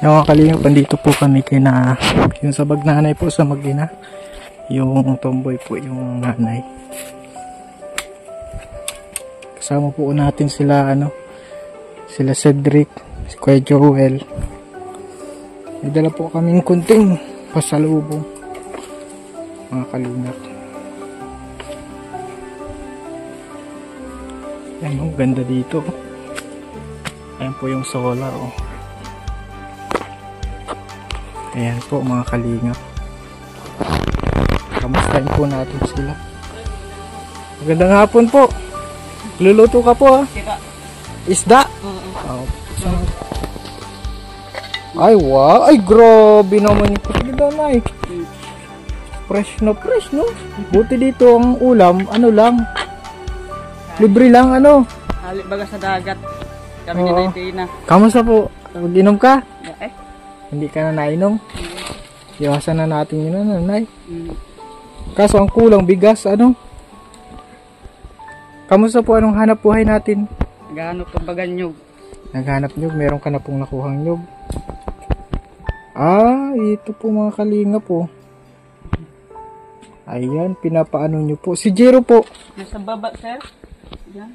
Yung mga kalingap, andito po kami kay na yung sa bagnanay po sa mag-ina. Yung tomboy po yung nanay. Kasama po natin sila sila Cedric, si Kuya Joel. May dala po kaming kunting pasalubong, mga kalingap. Ayan, ganda dito. Ayan po yung solar, oh. Ayan po mga kalingap. Kamustahin po natin sila. Magandang hapon po. Luluto ka po, ha? Isda? Oh. Ay wow. Ay grabe naman yung pagkita na eh. Fresh no? Buti dito ang ulam, lang. Libre lang Halip baga sa dagat. Kami ni Tina. Kamusta po? Mag-inom ka? Hindi ka na nainom? Iwasan na natin yun, nanay. Kaso ang kulang bigas, Kamusta po, anong hanap buhay natin? Naghahanap ng baga nyug. Naghanap nyug, meron ka na pong nakuhang nyug. Ito po mga kalinga po. Ayan, pinapaano nyo po. Si Jero po. Nasa baba, sir. Yan.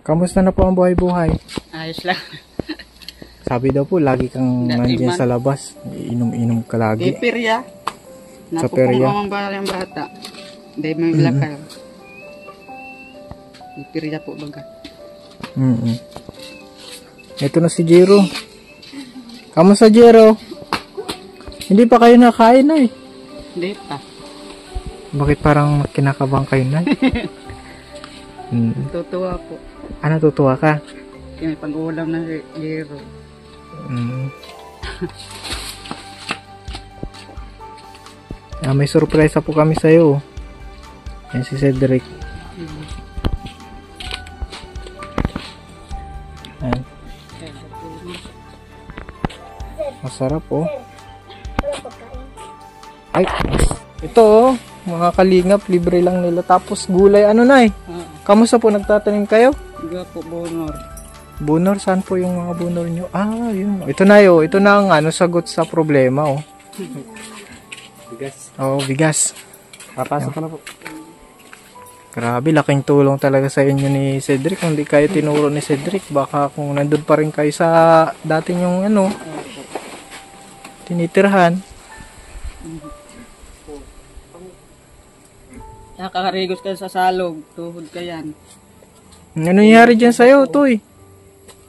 Kamusta na po ang buhay-buhay? Ayos lang. Sabi daw po, lagi kang nandiyan sa labas. Inom-inom ka lagi. Perya. Sa perya. Napupong ang bata. Hindi may lakal. Perya po baga. Ito na si Jero. Kamusta, Jero? Hindi pa kayo nakain, eh. Hindi pa. Bakit parang kinakabang kayo, na? Tutuwa po. Tutuwa ka? May pag-ulam na Jero. May surpresa po kami sa'yo. Yan si Cedric. Ayan. Masarap, oh. Ay, ito, mga kalingap, libre lang nila. Tapos gulay, nay? Kamusta po, nagtatanim kayo? Iga po, bunor. Bunor? Saan po yung mga bunor nyo? Yun. Ito na yun. Ito na ang sagot sa problema, oh. Bigas. Bigas. Papasok ka na po. Grabe, laking tulong talaga sa inyo ni Cedric. Kung di kayo tinuro ni Cedric, baka kung nandun pa rin kayo sa dati yung tinitirhan. Nakakarigos ka sa salog. Tuhod ka yan. Ano nangyari dyan sa'yo, Toy?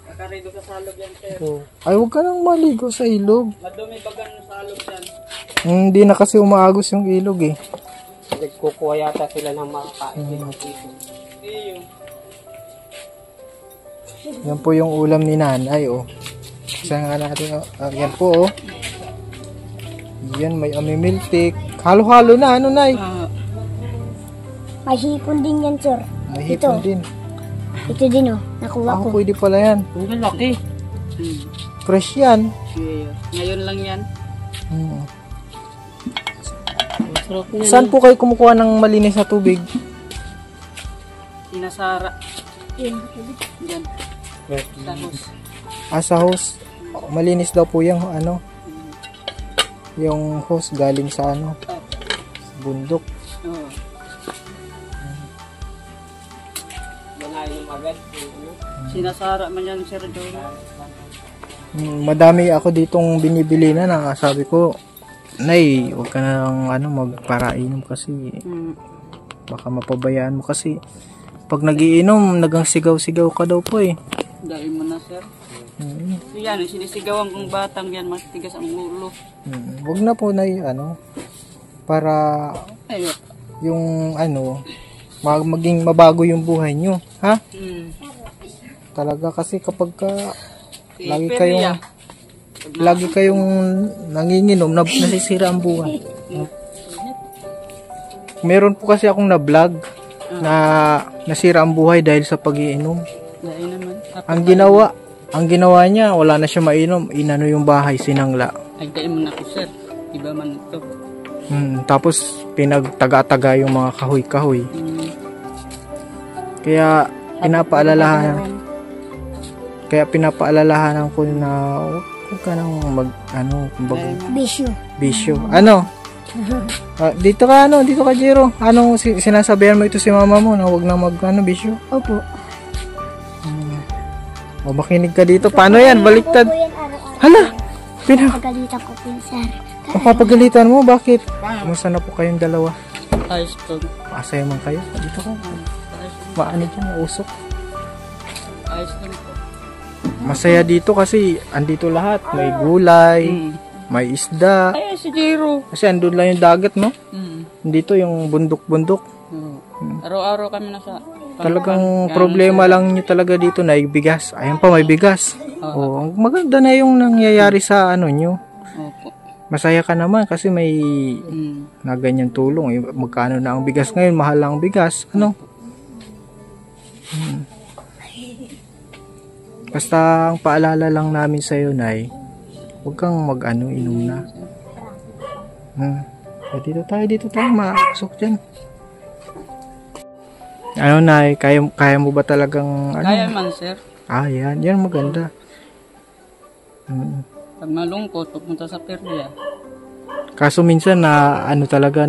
Nakakarigos sa salog yan, sir. Ay, huwag ka nang maligo sa ilog. Madumi bagan sa salog yan. Hindi na kasi umaagos yung ilog, eh. Nagkukuha yata sila ng makakain dito. Yan po yung ulam ni nanay, oh. Saan nga natin, yan po, oh. Yan, may amimiltik. Halo-halo na, nay? May hipon din yan, sir. May hipon din. Ito din, oh. Nakuha ko. Pwede pala yan. Ang laki. Fresh yan. Ngayon lang yan. Saan po kayo kumukuha ng malinis na tubig? Sinasara. Yan. Sa hose. Sa hose. Malinis daw po yung yung hose galing sa bundok. Oo. Sinasara man yan, Sir Joel. Madami ako ditong binibili na sabi ko, Nay, huwag ka na magparainom kasi baka mapabayaan mo kasi pag nagiinom, nagang sigaw-sigaw ka daw po, eh. Dahil mo na, sir. Yan, sinisigawan kong batang yan, matigas ang ulo. Huwag na po, Nay, para yung maging mabago yung buhay nyo, ha? Talaga kasi kapag lagi kayong nanginginom, nasisira ang buhay. Meron po kasi akong na-vlog na nasira ang buhay dahil sa pag-iinom. Ang ginawa niya, wala na siya mainom, inano yung bahay, sinangla. Ay, dahil mo na ako, sir. Iba man ito. Tapos pinagtaga-taga yung mga kahoy-kahoy. Kaya pinapaalalahan. Kaya pinapaalalahanan ko na huwag ka nang kumbaga, bisyo. Ano? Dito ka, Jero. Anong sinasabihan mo ito si mama mo na huwag na bisyo? Opo. O, makinig ka dito. Paano yan? Baliktad. Hala! Pagalitan ko po, sir. Papagalitan mo? Bakit? Kumusta na po kayong dalawa? Ayos to. Masaya man kayo? Dito ka. Maano dyan? Mausok. Ayos lang po. Masaya dito kasi andito lahat. May gulay, may isda. Ay, si Jiro. Kasi andun lang yung dagat, no? Mm. Dito yung bundok-bundok. Araw-araw kami nasa... Talagang problema lang nyo talaga dito na bigas. Ayan pa, may bigas. Oh, maganda na yung nangyayari sa nyo. Opo. Masaya ka naman kasi may na ganyan tulong. Magkano na ang bigas ngayon? Mahal lang ang bigas. Ano? Basta ang paalala lang namin sa'yo, Nay, huwag kang inom na. Dito tayo, maasok dyan. Ano, Nay, kaya mo ba talagang Kaya man, sir. Yan maganda. Pag malungkot, pupunta sa perya. Kaso minsan na talaga,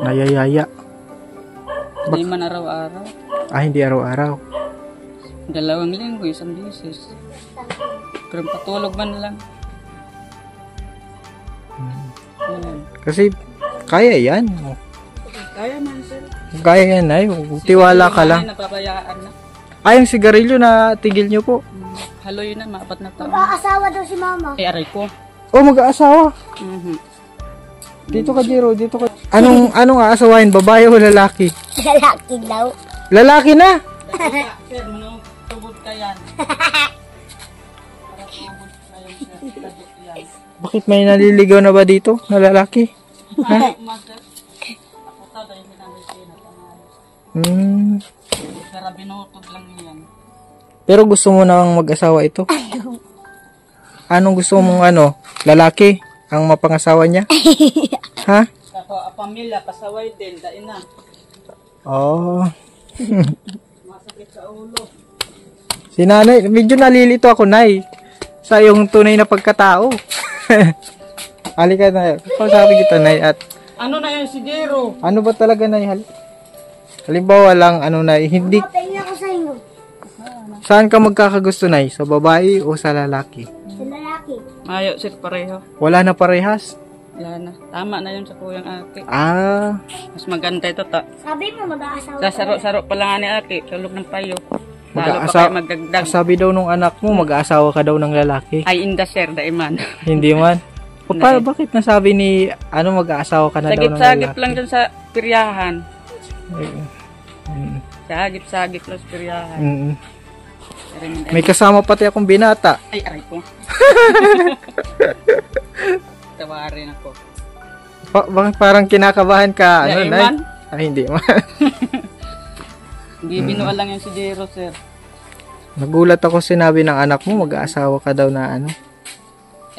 nayayaya. Hindi man araw-araw. Hindi araw-araw. 2 linggo, 1 beses. Pero patulog man lang. Kasi kaya yan. Kaya man, sir. Kaya yan, Nay. Tiwala ka lang. Napabayaan na. Yung sigarilyo na tigil nyo po. Haloy na, 4 na taon. Mag-aasawa daw si mama. Aray ko. Mag-aasawa. Dito ka, Jero. Dito ka. Anong aasawahin? Babae o lalaki? Lalaki daw. Lalaki na! Sir, tubod ka yan. Para tubod ka yan, sir. Tubod yan. Bakit may naliligaw na ba dito na lalaki? Sir, ako ta, dahil minamisin at ang Sara, binutog lang yan. Pero gusto mo nang mag-asawa ito? Anong gusto mong lalaki ang mapangasawa niya? Ha? Ako, pamilya, pasaway din, dain na. Masakit sa ulo. Si nanay, medyo nalilito ako, Nay, sa iyong tunay na pagkatao. Halika, Nay. Sabi kita, Nay, at Ano na yan si Jero? ano ba talaga, Nay? Halimbawa lang, Nay, hindi... Tingnan ko sa inyo. Saan ka magkakagusto, Nay? Sa babae o sa lalaki? Sa lalaki. Ayaw, sir, pareho. Wala na parehas? Wala na. Tama na yun sa kuyang ate. Mas maganda ito, Sabi mo mag-aasawa. Sasaro-saro pa lang ni ate. Tulog ng payo. Lalo pa Mag-aasa- kayo magdagdag. Sabi daw nung anak mo, mag-aasawa ka daw ng lalaki. Ay, inda, sir, daiman. Hindi man. Bakit nasabi ni, mag-aasawa ka na daw ng Sagip-sagip lalaki? lang dyan sa piryahan. Mm. Sagip-sagip lang sa piryahan. Mm. May kasama pati akong binata. Ay, aray ko. Tawarin ako. Bakit parang kinakabahan ka? Nay? Nay? Ay, hindi man. Hindi binual lang yan si Jero, sir. Nagulat ako sinabi ng anak mo, mag-aasawa ka daw na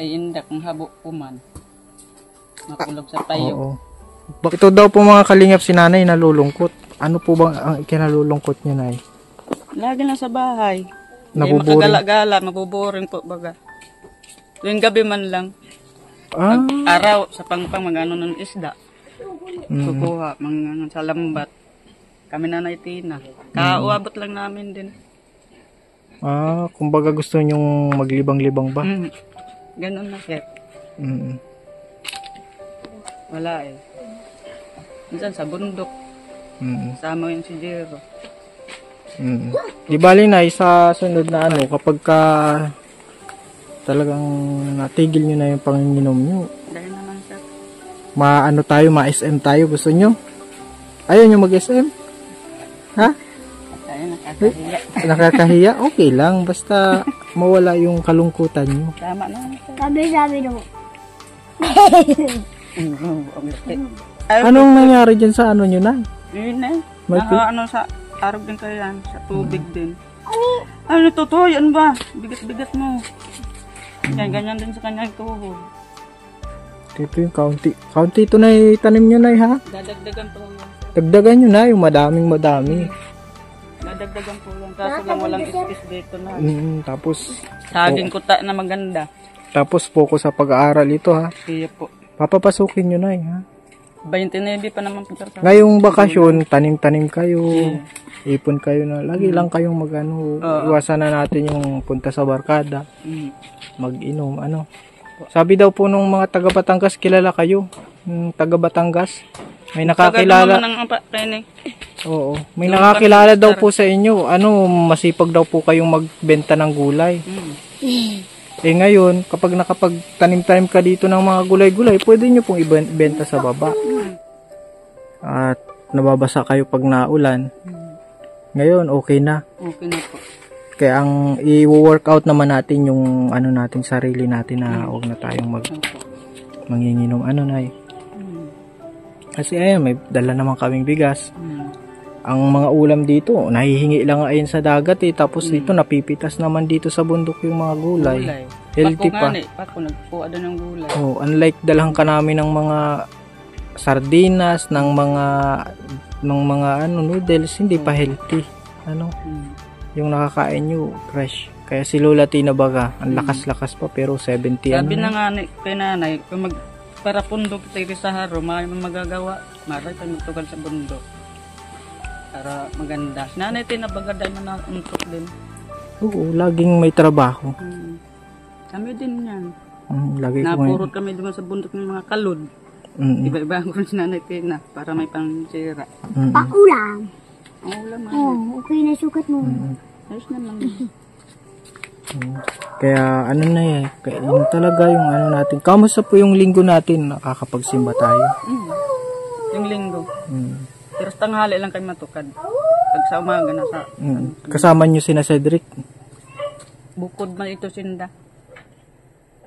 Ay, inda, kung habo po man. Makulog sa payo. Oo. Ito daw po mga kalingap si nanay nalulungkot. Ano po bang ang ikinalulungkot niya, Nay? Lagi lang sa bahay. Nabuboring. Makagala-gala, mabuboring po baga. Tuwing gabi man lang. Araw, sa pangpang, mag-ano ng isda. Kukuha, mga sa lambat. Kami na naitina. Kauabot lang namin din. Kumbaga gusto nyong maglibang-libang ba? Ganun na, sir. Wala eh. Minsan sa bundok. Sama yun si Jero. Di bali na sa sunod na kapag ka talagang natigil nyo na yung panginginom nyo, Dahil naman, sir. tayo, ma-SM tayo, gusto nyo? Ayaw nyo mag-SM? Ha? Tayo nakakahiya. Nakakahiya? Okay lang, basta mawala yung kalungkutan nyo. Tama na, sir. Sabi daw. Anong nangyari dyan sa nyo na? Yun eh. May Sa arog din kayo yan. Sa tubig din. Ano totoo yan ba? Bigat-bigat mo. Ganyan din sa kanyang tuhod. Ito yung county. County ito na itanim nyo na ha? Dadagdagan pa lang yan. Dagdagan nyo na yung madaming madami. madagdagan po yan. Kaso lang walang is dito na. Tapos, Saging kuta na maganda. tapos focus sa pag-aaral ito ha. Kaya po. Papapasukin nyo na ha. 29 pa naman po. Sir. Ngayong bakasyon, tanim-tanim kayo. Ipon kayo na. Lagi lang kayong iwasan na natin yung punta sa barkada. Mag-inom, Sabi daw po nung mga taga Batangas, kilala kayo. Taga Batangas. May nakakilala. Oo. May nakakilala daw po sa inyo. Masipag daw po kayong magbenta ng gulay. Ngayon, kapag nakapagtanim-tanim ka dito ng mga gulay-gulay, pwede nyo pong ibenta sa baba. At nababasa kayo pag naulan. Ngayon, okay na. Okay na po. Kaya ang i-workout naman natin yung natin, sarili natin na huwag na tayong manginginom. Nay? Kasi ayan, may dala naman kaming bigas. Ang mga ulam dito, nahihingi lang ayun sa dagat tapos dito napipitas naman dito sa bundok yung mga gulay. Healthy pa. Pako nagpuan ng gulay. Unlike dalhan ka namin ng mga sardinas, ng mga noodles, hindi pa healthy. Yung nakakain nyo, fresh. Kaya si Lola Tina baga, ang lakas-lakas pa pero 70 Sabi na nga kay nanay, kung para pundok tayo sa haro, magagawa. Maray tayo magtugal sa bundok. Para maganda. Si nanay tinabaga dahil manuntok din. Oo, laging may trabaho. Kami din yan. Lagi Napurot kami doon sa bundok ng mga kalod. Iba-iba ko si nanay tina para may pangsira. Paulam. Ulam okay na sukat mo. Ayos naman. Kaya yun talaga yung natin. Kamusta po yung linggo natin? Nakakapagsimba tayo. Yung linggo. Pero tanghali lang kayo matukad. Pag sa umaga na sa... Kasama nyo sina Cedric? Bukod man ito sinda.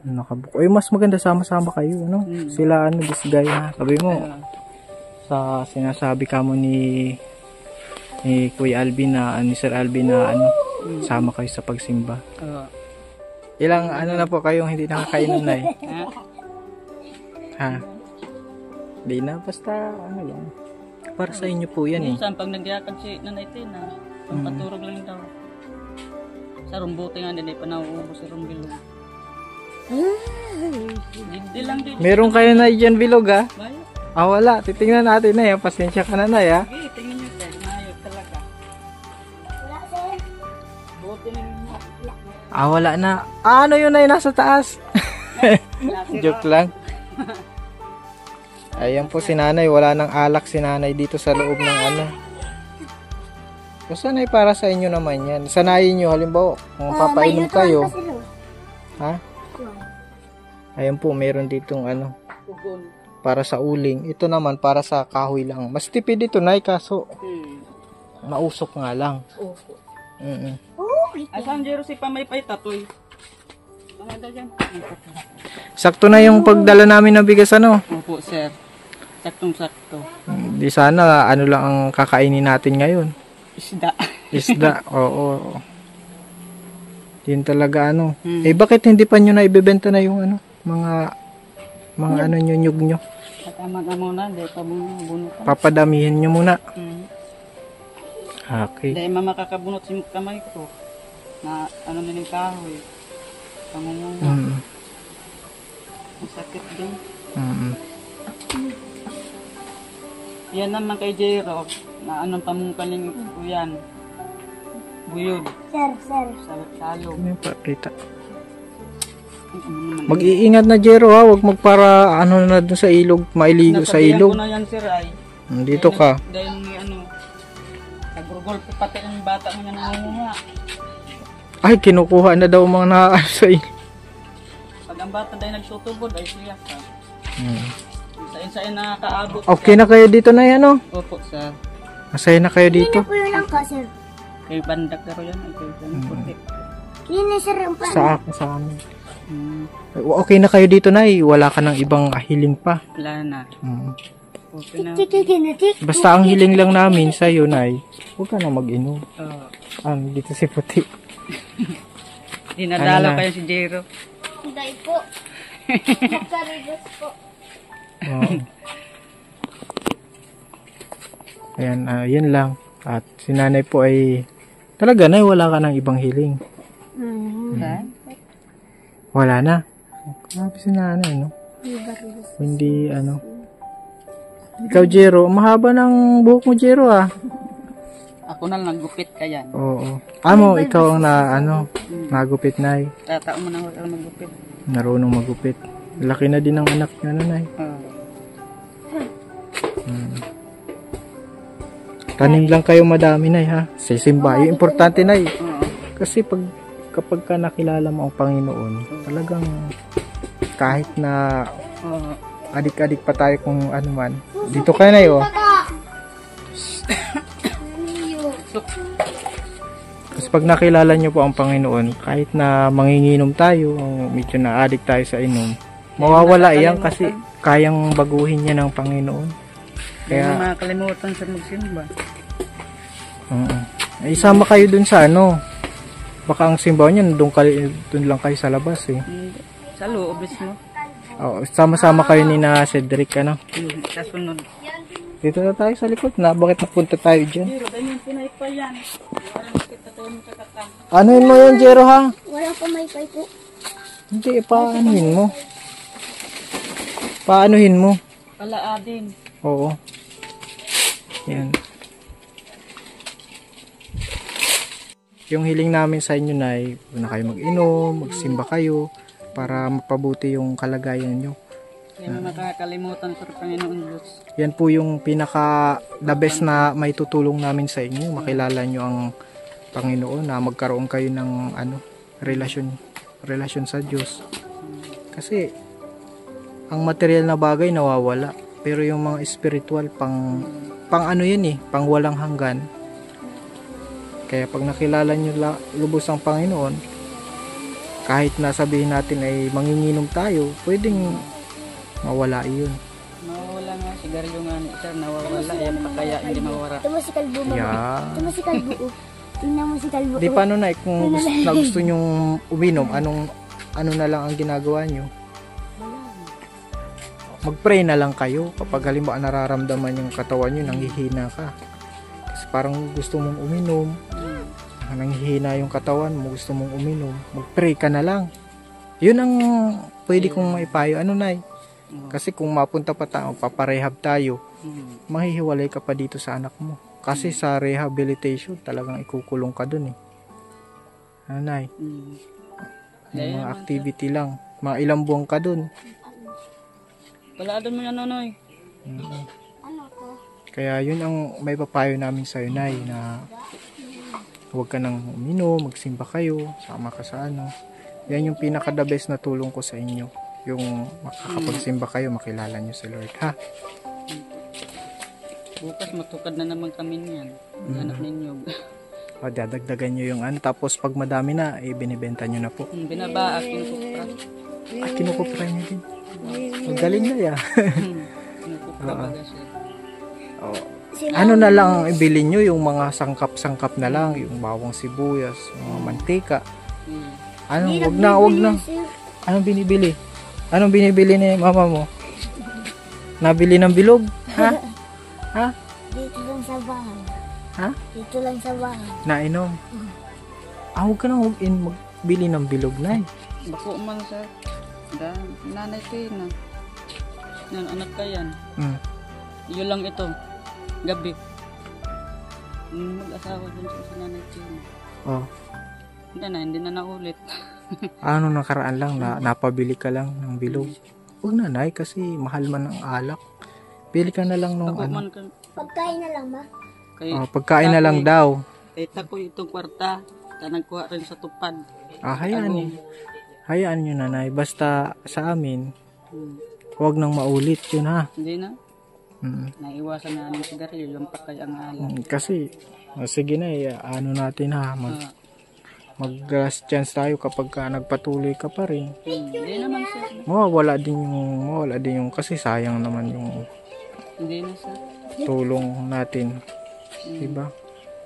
Nakabuko. Mas maganda sama-sama kayo. Sila disgay na. Sabi mo, sa sinasabi ka mo ni Kuya Alvin ni Sir Alvin na sama kayo sa pagsimba. Ilang na po kayong hindi nakakainom na Ha? Di na, basta lang. Para sa inyo po yan Minsan pag nagyakag si Nanay Tina, pampaturog lang daw. Sa rumbuti nga din pa nauubos si Rumbilog. Hindi lang din. Meron kayo na dyan bilog ha? Bayo. Wala. Titingnan natin na yan. Pasensya ka na ha? Okay, tingnan nyo tayo. Mayot talaga. Buti na yun. Wala na. Ano yun na nasa taas? Joke lang. Ayan po si nanay. Wala nang alak si nanay dito sa loob ng Sanay para sa inyo naman yan. Sanayin nyo. Halimbawa, kung papainom kayo. Ha? Ayan po, meron ditong para sa uling. Ito naman para sa kahoy lang. Mas tipid ito, nay, kaso mausok nga lang. Asan Jero si Pamaypay tatoy? Sakto na yung pagdala namin ng bigas Opo, sir. Saktong-sakto. Di sana lang ang kakainin natin ngayon. Isda, oo. Yun talaga bakit hindi pa nyo na ibebenta na yung mga nyug nyo? Tama na muna, dahil pa bunot. Papadamihin nyo muna. Okay. Dahil makakabunot si kamay ko. Na yung kahoy. Pangunguna. Masakit din. Yan naman kay Jero, na pamungkaling ko yan. Buyod. Sir. Sa salog. Ano yung pakita? Mag-iingat na Jero ha, huwag magpara na dun sa ilog, mailigo sa ilog. Nasabihan ko na yan sir ay. Dito ka. Dahil nagurgol pati ang bata mo niya nangunguha. Ay, kinukuha na daw mga sa ilog. Pag ang bata dahil nagtutubod ay siya ka. Sain-sain nakakaabot. Okay na kayo dito na yan Opo sir. Masaya na kayo dito? Kina po yun lang ka, sir. Kay bandak na rin yan. Kay puti. Kina, sir, ang pan. Sa amin. Okay na kayo dito na wala ka ng ibang hiling pa. Wala na. Okay na. Basta ang hiling lang namin sa'yo nay, huwag ka na mag-inom. Dito si Puti. Dinadalo kayo si Jero. Hindi po. Magkaribos po. Ayan, yun lang. At si nanay po ay Talaga na, wala ka ng ibang hiling. Ha? Wala na. Grabe si nanay, no? Hindi, ano. Ikaw, Jero, mahaba ng buhok mo, Jero, ah. Ako na lang naggupit ka yan. Oo. Amo, ikaw ang nagupit, nay. Tatao mo na ako maggupit. Narunong magupit. Laki na din ng anak niya, nanay. Tanim lang kayo madami, nay, ha? Sisimba. Yung importante, nay. Kasi kapag ka nakilala mo ang Panginoon, talagang kahit na adik-adik pa tayo kung ano man. Dito ka, nay, oh. Kasi pag nakilala nyo po ang Panginoon, kahit na manginginom tayo, medyo na-addict tayo sa inom, mawawala yan kasi kayang baguhin niya ng Panginoon. Kaya makakalimutan sa magsimba. Isama kayo dun sa ano. Baka ang simbahan niya, dun lang kayo sa labas eh. Sa loob mismo. Sama-sama kayo ni na Cedric, ano? Sa sunod. Dito na tayo sa likod na. Bakit napunta tayo dyan? Pero ganyan pinay pa yan. Ano yun mo yun, Jero, ha? Wala pa may pay po. Hindi, paanuhin mo. Paanuhin mo. Palaadin. Oo. Yan. Yung hiling namin sa inyo, Nay, na kayo mag-inom, magsimba kayo, para mapabuti yung kalagayan nyo. Hindi mo makakalimutan sa Panginoon Diyos. Yan po yung pinaka the best na may tutulong namin sa inyo. Makilala nyo ang Panginoon, na magkaroon kayo ng relasyon sa Diyos. Kasi ang material na bagay nawawala, pero yung mga spiritual pang ano yun eh, pang walang hanggan. Kaya pag nakilala nyo lubos ang Panginoon, kahit nasabihin natin ay manginginom tayo, pwedeng mawala iyon. Mawawala nga, sigarilyo nga sir, nawawala, yan pa kaya hindi mawara. Ito mo si Kalbo, mama. Yeah. Ito mo si Kalbo. Tingnan mo si Kalbo. Di paano na, kung gusto nyong uminom, ano na lang ang ginagawa nyo? Mag-pray na lang kayo kapag halimbawa nararamdaman yung katawan nyo, nanghihina ka. Kasi parang gusto mong uminom, nanghihina yung katawan mo, gusto mong uminom, mag-pray ka na lang. Yun ang pwede kong maipayo. Ano, Nay? Kasi kung mapunta pa tayo, paparehab tayo, mahihiwalay ka pa dito sa anak mo. Kasi sa rehabilitation, talagang ikukulong ka dun eh. Ano, Nay? Mga activity lang. Mga ilang buwan ka dun. Palaadon mo yan, Nonoy. Ano ko? Kaya yun ang may papayo namin sa'yo, Nay, na huwag ka nang uminom, magsimba kayo, sama ka sa ano. Yan yung pinaka-the best na tulong ko sa inyo. Yung makakapagsimba kayo, makilala nyo si Lord, ha? Bukas matukad na naman kami niyan. Anak ninyo. O, dadagdagan nyo yung ano. Tapos pag madami na, binibenta nyo na po. Binaba, kinukupra. Kinukupra nyo din. Magaling na ya. Kinukupra baga siya. Ano na lang ang ibili nyo, yung mga sangkap-sangkap na lang, yung bawang sibuyas, mga mantika. Ano, wag na. Anong binibili? Anong binibili ni mama mo? Nabili ng bilog? Ha? Ha? Dito lang sa bahay. Ha? Dito lang sa bahay. Nainom? Huwag ka na magbili ng bilog, Nay. Bako man sa nanay kayo na. Yan, anak ka yan. Yun lang ito. Gabi. Mag-asawa dun sa nanay kayo. Oh. Hindi na naulit. Ano nakaraan lang, napabili ka lang ng bilog. Huwag na, Nay, kasi mahal man ang alak. Bili ka na lang nung ano. Pagkain na lang, ma. Pagkain na lang daw. Kita ko itong kwarta. Nagkuha rin sa tupad. Hayaan nyo, Nanay. Basta sa amin, huwag nang maulit yun, ha. Hindi na. Naiwasan na ng sigarilyo, yung pakay ang alak. Kasi, sige na, ano natin ha, mag-last chance tayo kapag nagpatuloy ka pa rin. Hindi naman sir. Mawawala din yung, kasi sayang naman yung Hindi na sir. tulong natin. Diba?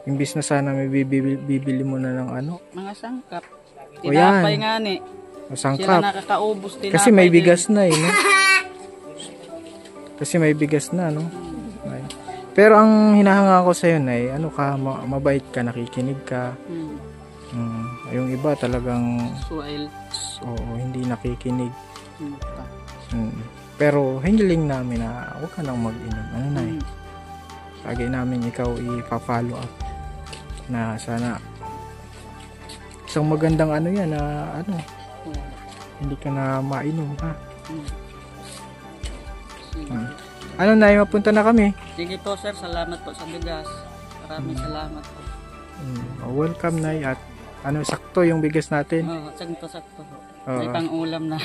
Imbis na sana may bibili mo na ng ano. Mga sangkap. O yan. Tinapay nga ni. Sangkap. Sila nakakaubos tinapay. Kasi may bigas na eh, no? Kasi may bigas na, no? Pero ang hinahanga ko sa'yo na ano ka, mabait ka, nakikinig ka. Yung iba talagang Suwail. oo, hindi nakikinig. Pero hiniling namin na huwag ka nang mag-inom. Ano na lagi namin ikaw ipa-follow up na sana isang magandang ano yan na ano, hindi ka na mainom ha. Ano na, mapunta na kami. Sige po sir, salamat po sa bigas. Maraming salamat po. Welcome na at ano, sakto yung bigas natin. Sakto. May pang ulam na.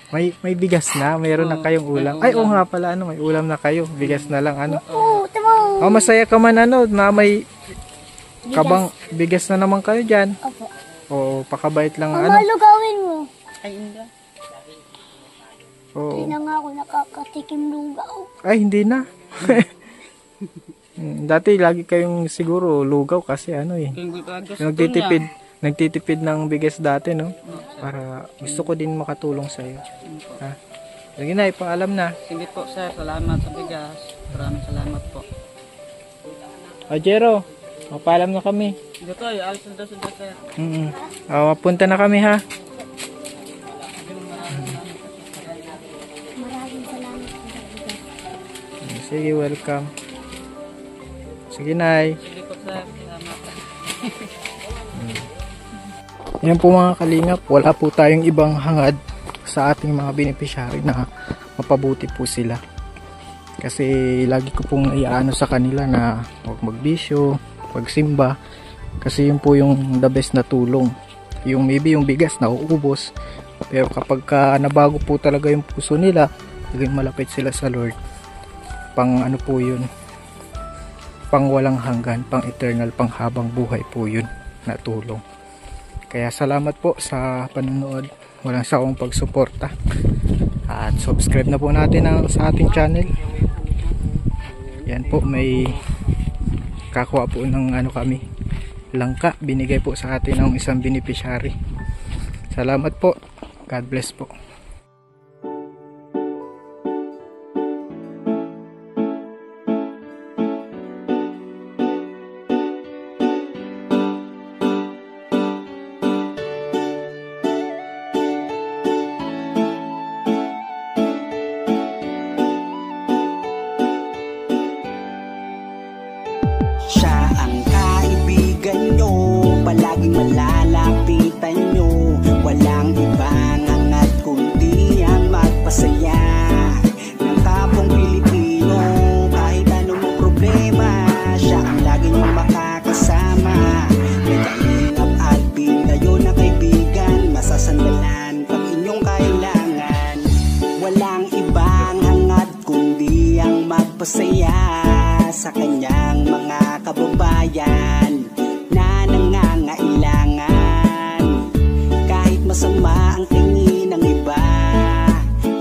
may bigas na, mayroon na kayong ulam. Ay, oo nga pala, ano, may ulam na kayo. Bigas na lang, ano. Oh, masaya ka man, ano, na may kabang bigas na naman kayo dyan. Opo. Oo, pakabait lang, Mama, ano. lugawin mo. Ay, hindi. Oo. Hindi na nga ako nakakatikim lugaw. Ay, hindi na. Dati, lagi kayong siguro lugaw kasi, ano eh. Nagtitipid ng bigas dati, no? Para gusto ko din makatulong sa iyo. Ha? Sige na, ipaalam na. Sige po sir, salamat sa bigas. Maraming salamat po. Jero, paalam na kami. Sige to, alis na sir. Mapunta na kami ha. Maraming salamat po sa bigas. Sige, welcome. Sige, Nay. Sige po sir, salamat. Yan po mga kalingap, wala po tayong ibang hangad sa ating mga beneficiary na mapabuti po sila. Kasi lagi ko pong iaano sa kanila na huwag magbisyo, magsimba. Kasi yun po yung the best na tulong. Yung maybe yung bigas na uubos. Pero kapag nabago po talaga yung puso nila, naging malapit sila sa Lord. Pang ano po yun, pang walang hanggan, pang eternal, pang habang buhay po yun na tulong. Kaya salamat po sa panonood. Walang sawang pagsuporta. At subscribe na po natin sa ating channel. Yan po, may kakuha po ng ano kami, langka. Binigay po sa atin ng isang beneficiary. Salamat po. God bless po. Siya ang kaibigan nyo, palaging malalapitan nyo. Walang ibang hangat kundi ang magpasaya ng kapong Pilipino. Kahit anong problema, siya ang lagi nyo makakasama. May Kalingap Alvin, kayo na kaibigan, masasandalan pag inyong kailangan. Walang ibang hangat kundi ang magpasaya sa kanyang mga kababayan na nangangailangan. Kahit masama ang tingin ng iba,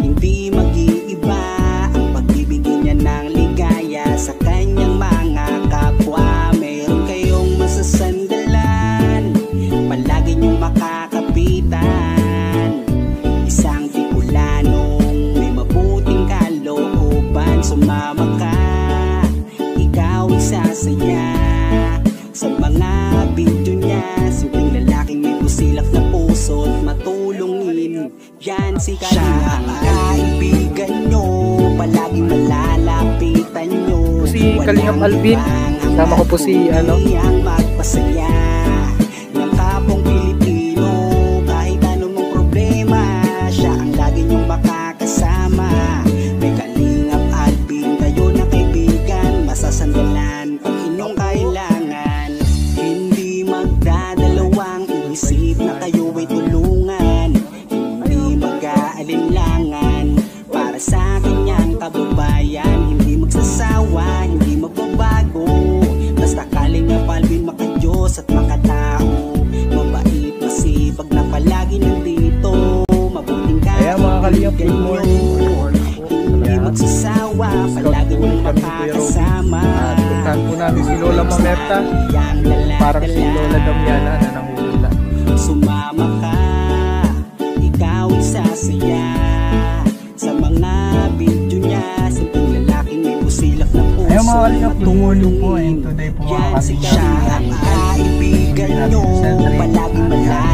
hindi mag-iiba ang pagbibigay niya ng ligaya sa kanyang mga kapwa. Meron kayong masasandalan, palagi niyong makakapitan. Isang Bicolanong may mabuting kalooban, sumama ka, ikaw isasaya sa mga video niya. Simpleng lalaking may busilak na puso at matulungin, yan si Kalingap. Siya ang kaibigan nyo, palaging malalapitan nyo. Si Kalingap Alvin, sama ko po si ano, ang magpasaya ng kapong Pilipino. Kahit anong problema, siya ang lagi nyong makakasama. May Kalingap Alvin, kayo na kaibigan, masasandalan pag inyong kailangan. Hindi magdadalawang isip na kayo ay tulungan. Hindi mag-aalinlangan para sa kanyang kababayan. Hindi magsasawa, hindi magbabago. Basta Kalingap Alvin, makadiyos at makatao. Mabait, masipag na palagi nandito. Mabuting Ayan mga Kalingap, good morning. hindi magsasawa, palagi niyong makakasama. Puntahan po namin si Lola Mamerta. Parang si Lola Damiana na nanguhula. Sumama ka, ikaw isasaya sa mga video niya. Simpleng lalaking may busilak na puso. Ayan mga Kalingap, matulungin. Today po Yan siya ang kaibigan nyo, palagi malagi